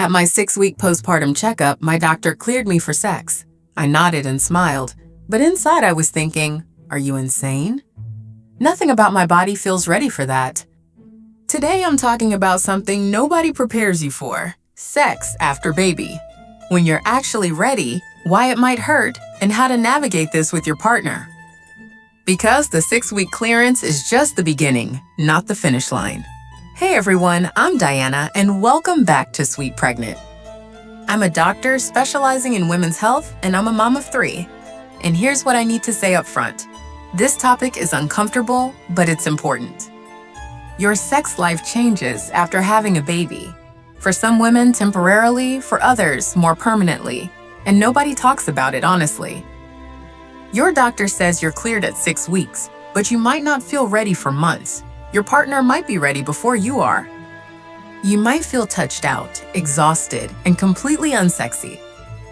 At my 6-week postpartum checkup, my doctor cleared me for sex. I nodded and smiled, but inside I was thinking, are you insane? Nothing about my body feels ready for that. Today I'm talking about something nobody prepares you for: sex after baby. When you're actually ready, why it might hurt, and how to navigate this with your partner. Because the 6-week clearance is just the beginning, not the finish line. Hey everyone, I'm Diana, and welcome back to Sweet Pregnant. I'm a doctor specializing in women's health, and I'm a mom of 3. And here's what I need to say up front. This topic is uncomfortable, but it's important. Your sex life changes after having a baby. For some women, temporarily, for others, more permanently. And nobody talks about it, honestly. Your doctor says you're cleared at 6 weeks, but you might not feel ready for months. Your partner might be ready before you are. You might feel touched out, exhausted, and completely unsexy.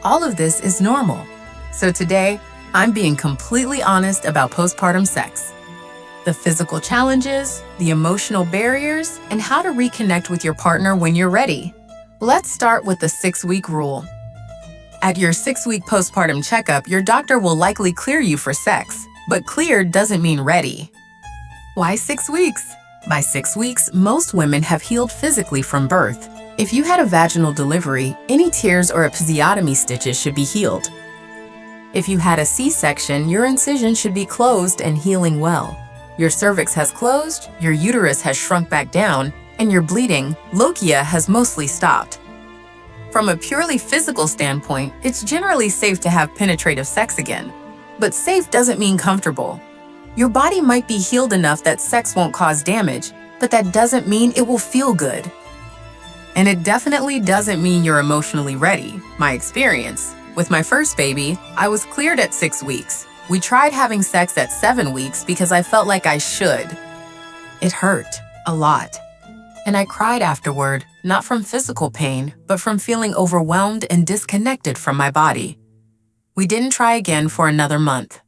All of this is normal. So today, I'm being completely honest about postpartum sex. The physical challenges, the emotional barriers, and how to reconnect with your partner when you're ready. Let's start with the 6-week rule. At your 6-week postpartum checkup, your doctor will likely clear you for sex, but cleared doesn't mean ready. Why 6 weeks? By 6 weeks, most women have healed physically from birth. If you had a vaginal delivery, any tears or episiotomy stitches should be healed. If you had a C-section, your incision should be closed and healing well. Your cervix has closed, your uterus has shrunk back down, and your bleeding, lochia, has mostly stopped. From a purely physical standpoint, it's generally safe to have penetrative sex again. But safe doesn't mean comfortable. Your body might be healed enough that sex won't cause damage, but that doesn't mean it will feel good. And it definitely doesn't mean you're emotionally ready. My experience. With my first baby, I was cleared at 6 weeks. We tried having sex at 7 weeks because I felt like I should. It hurt a lot. And I cried afterward, not from physical pain, but from feeling overwhelmed and disconnected from my body. We didn't try again for another month.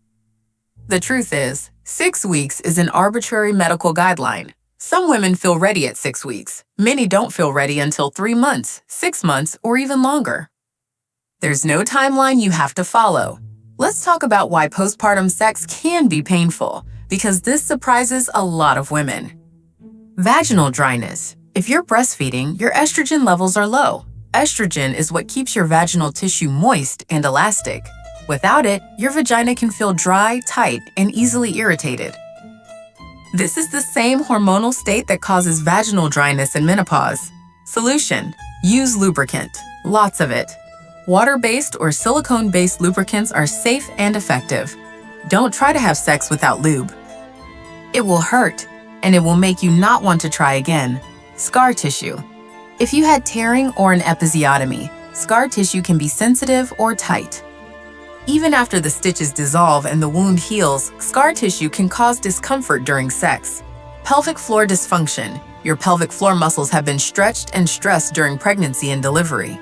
The truth is, 6 weeks is an arbitrary medical guideline. Some women feel ready at 6 weeks. Many don't feel ready until 3 months, 6 months, or even longer. There's no timeline you have to follow. Let's talk about why postpartum sex can be painful, because this surprises a lot of women. Vaginal dryness. If you're breastfeeding, your estrogen levels are low. Estrogen is what keeps your vaginal tissue moist and elastic. Without it, your vagina can feel dry, tight, and easily irritated. This is the same hormonal state that causes vaginal dryness in menopause. Solution: use lubricant. Lots of it. Water-based or silicone-based lubricants are safe and effective. Don't try to have sex without lube. It will hurt, and it will make you not want to try again. Scar tissue. If you had tearing or an episiotomy, scar tissue can be sensitive or tight. Even after the stitches dissolve and the wound heals, scar tissue can cause discomfort during sex. Pelvic floor dysfunction. Your pelvic floor muscles have been stretched and stressed during pregnancy and delivery.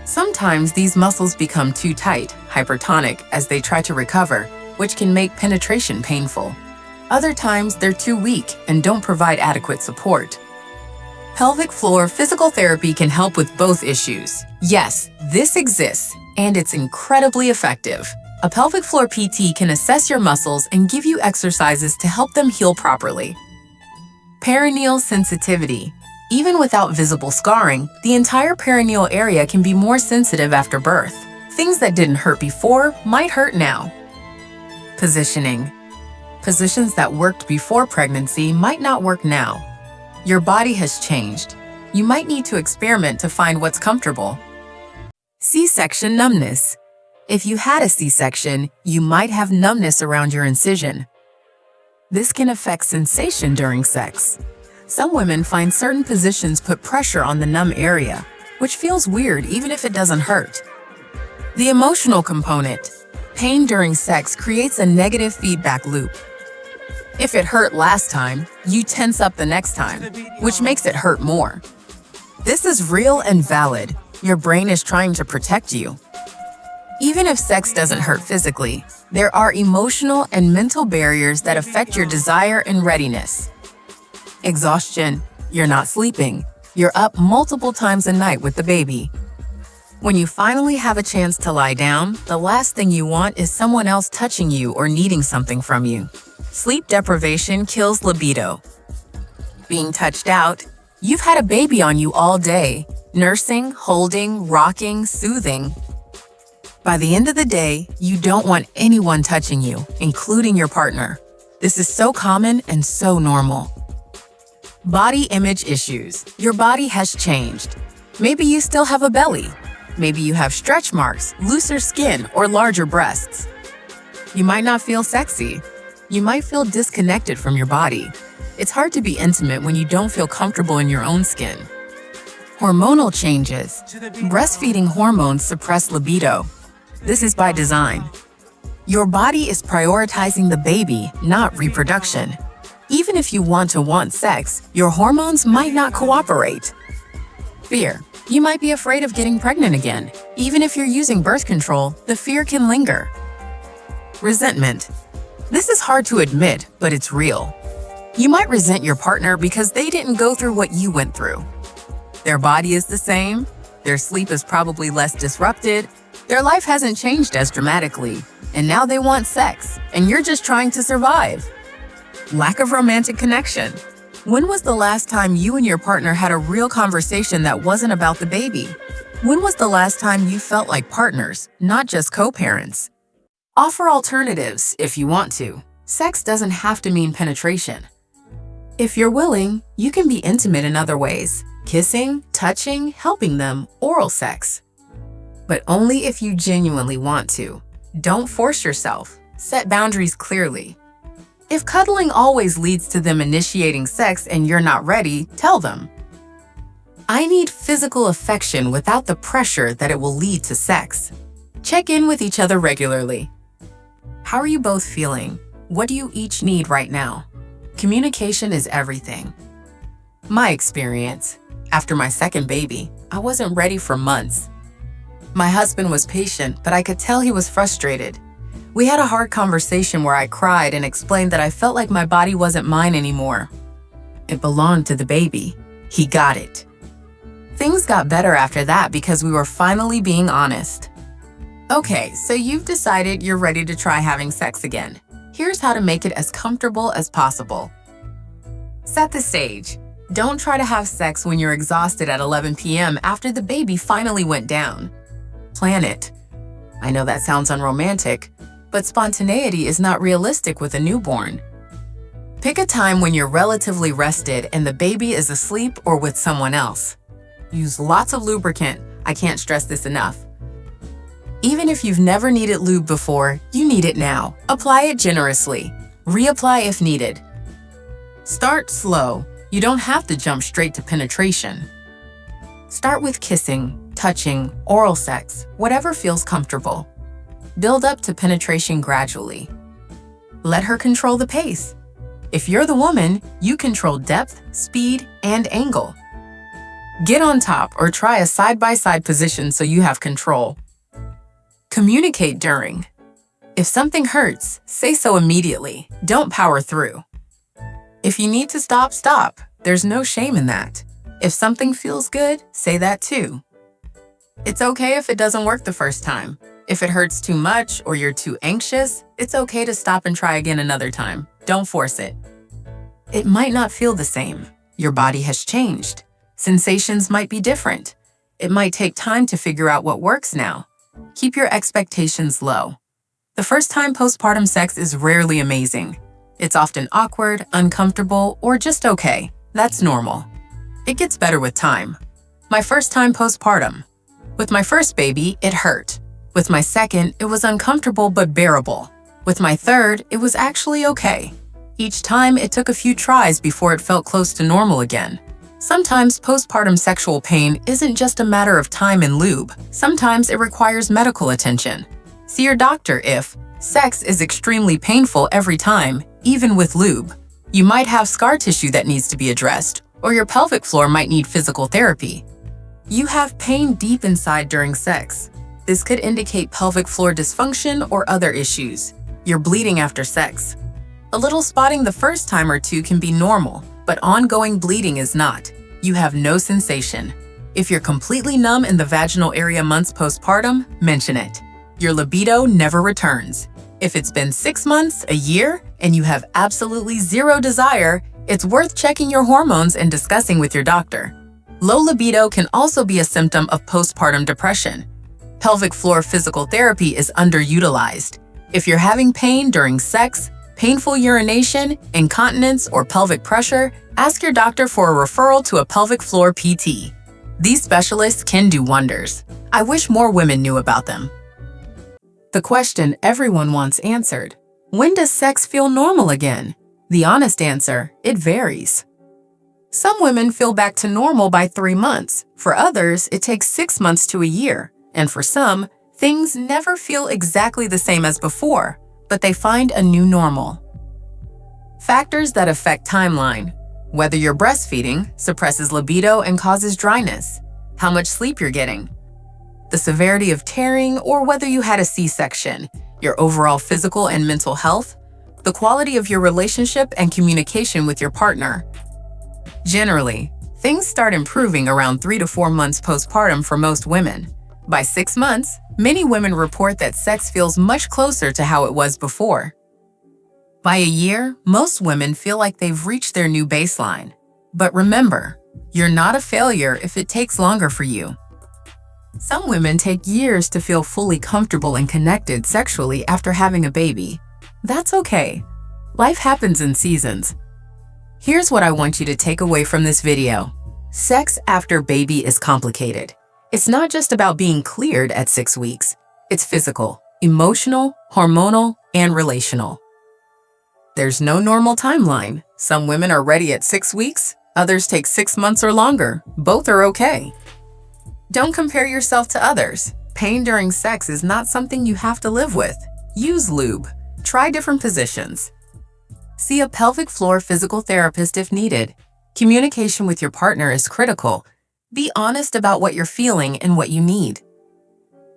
Sometimes these muscles become too tight, hypertonic, as they try to recover, which can make penetration painful. Other times they're too weak and don't provide adequate support. Pelvic floor physical therapy can help with both issues. Yes, this exists, and it's incredibly effective. A pelvic floor PT can assess your muscles and give you exercises to help them heal properly. Perineal sensitivity. Even without visible scarring, the entire perineal area can be more sensitive after birth. Things that didn't hurt before might hurt now. Positioning. Positions that worked before pregnancy might not work now. Your body has changed. You might need to experiment to find what's comfortable. C-section numbness. If you had a C-section, you might have numbness around your incision. This can affect sensation during sex. Some women find certain positions put pressure on the numb area, which feels weird even if it doesn't hurt. The emotional component. Pain during sex creates a negative feedback loop. If it hurt last time, you tense up the next time, which makes it hurt more. This is real and valid. Your brain is trying to protect you. Even if sex doesn't hurt physically, there are emotional and mental barriers that affect your desire and readiness. Exhaustion. You're not sleeping. You're up multiple times a night with the baby. When you finally have a chance to lie down, the last thing you want is someone else touching you or needing something from you. Sleep deprivation kills libido. Being touched out, you've had a baby on you all day, nursing, holding, rocking, soothing. By the end of the day, you don't want anyone touching you, including your partner. This is so common and so normal. Body image issues. Your body has changed. Maybe you still have a belly. Maybe you have stretch marks, looser skin, or larger breasts. You might not feel sexy. You might feel disconnected from your body. It's hard to be intimate when you don't feel comfortable in your own skin. Hormonal changes. Breastfeeding hormones suppress libido. This is by design. Your body is prioritizing the baby, not reproduction. Even if you want sex, your hormones might not cooperate. Fear. You might be afraid of getting pregnant again. Even if you're using birth control, the fear can linger. Resentment. This is hard to admit, but it's real. You might resent your partner because they didn't go through what you went through. Their body is the same, their sleep is probably less disrupted, their life hasn't changed as dramatically, and now they want sex, and you're just trying to survive. Lack of romantic connection. When was the last time you and your partner had a real conversation that wasn't about the baby? When was the last time you felt like partners, not just co-parents? Offer alternatives if you want to. Sex doesn't have to mean penetration. If you're willing, you can be intimate in other ways. Kissing, touching, helping them, oral sex. But only if you genuinely want to. Don't force yourself. Set boundaries clearly. If cuddling always leads to them initiating sex and you're not ready, tell them. I need physical affection without the pressure that it will lead to sex. Check in with each other regularly. How are you both feeling? What do you each need right now? Communication is everything. My experience. After my second baby, I wasn't ready for months. My husband was patient, but I could tell he was frustrated. We had a hard conversation where I cried and explained that I felt like my body wasn't mine anymore. It belonged to the baby. He got it. Things got better after that because we were finally being honest. Okay, so you've decided you're ready to try having sex again. Here's how to make it as comfortable as possible. Set the stage. Don't try to have sex when you're exhausted at 11 p.m. after the baby finally went down. Plan it. I know that sounds unromantic, but spontaneity is not realistic with a newborn. Pick a time when you're relatively rested and the baby is asleep or with someone else. Use lots of lubricant. I can't stress this enough. Even if you've never needed lube before, you need it now. Apply it generously. Reapply if needed. Start slow. You don't have to jump straight to penetration. Start with kissing, touching, oral sex, whatever feels comfortable. Build up to penetration gradually. Let her control the pace. If you're the woman, you control depth, speed, and angle. Get on top or try a side-by-side position so you have control. Communicate during. If something hurts, say so immediately. Don't power through. If you need to stop, stop. There's no shame in that. If something feels good, say that too. It's okay if it doesn't work the first time. If it hurts too much or you're too anxious, it's okay to stop and try again another time. Don't force it. It might not feel the same. Your body has changed. Sensations might be different. It might take time to figure out what works now. Keep your expectations low. The first time postpartum sex is rarely amazing. It's often awkward, uncomfortable, or just okay. That's normal. It gets better with time. My first time postpartum. With my first baby, it hurt. With my second, it was uncomfortable but bearable. With my third, it was actually okay. Each time, it took a few tries before it felt close to normal again. Sometimes postpartum sexual pain isn't just a matter of time and lube. Sometimes it requires medical attention. See your doctor if sex is extremely painful every time, even with lube. You might have scar tissue that needs to be addressed, or your pelvic floor might need physical therapy. You have pain deep inside during sex. This could indicate pelvic floor dysfunction or other issues. You're bleeding after sex. A little spotting the first time or two can be normal, but ongoing bleeding is not. you have no sensation. If you're completely numb in the vaginal area months postpartum, mention it. Your libido never returns. If it's been 6 months, a year, and you have absolutely zero desire, it's worth checking your hormones and discussing with your doctor. Low libido can also be a symptom of postpartum depression. Pelvic floor physical therapy is underutilized. If you're having pain during sex, painful urination, incontinence, or pelvic pressure, ask your doctor for a referral to a pelvic floor PT. These specialists can do wonders. I wish more women knew about them. The question everyone wants answered: when does sex feel normal again? The honest answer: it varies. Some women feel back to normal by 3 months. For others, it takes 6 months to a year. And for some, things never feel exactly the same as before, but they find a new normal. Factors that affect timeline: whether you're breastfeeding suppresses libido and causes dryness, how much sleep you're getting, the severity of tearing or whether you had a C-section, your overall physical and mental health, the quality of your relationship and communication with your partner. Generally, things start improving around 3 to 4 months postpartum for most women. By 6 months, many women report that sex feels much closer to how it was before. By a year, most women feel like they've reached their new baseline. But remember, you're not a failure if it takes longer for you. Some women take years to feel fully comfortable and connected sexually after having a baby. That's okay. Life happens in seasons. Here's what I want you to take away from this video. Sex after baby is complicated. It's not just about being cleared at 6 weeks. It's physical, emotional, hormonal, and relational. There's no normal timeline. Some women are ready at 6 weeks, others take 6 months or longer. Both are okay. Don't compare yourself to others. Pain during sex is not something you have to live with. Use lube. Try different positions. See a pelvic floor physical therapist if needed. Communication with your partner is critical. Be honest about what you're feeling and what you need.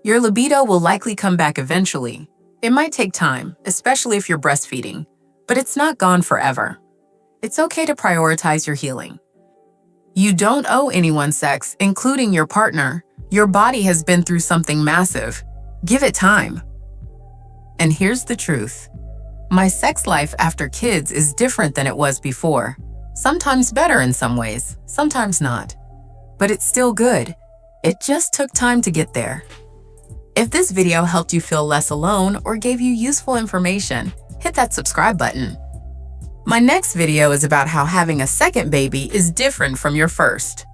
Your libido will likely come back eventually. It might take time, especially if you're breastfeeding, but it's not gone forever. It's okay to prioritize your healing. You don't owe anyone sex, including your partner. Your body has been through something massive. Give it time. And here's the truth. My sex life after kids is different than it was before. Sometimes better in some ways, sometimes not. But it's still good. It just took time to get there. If this video helped you feel less alone or gave you useful information, hit that subscribe button. My next video is about how having a second baby is different from your first.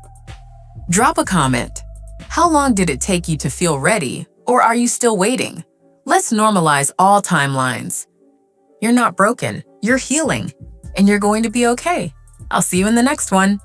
Drop a comment. How long did it take you to feel ready, or are you still waiting? Let's normalize all timelines. You're not broken, you're healing, and you're going to be okay. I'll see you in the next one.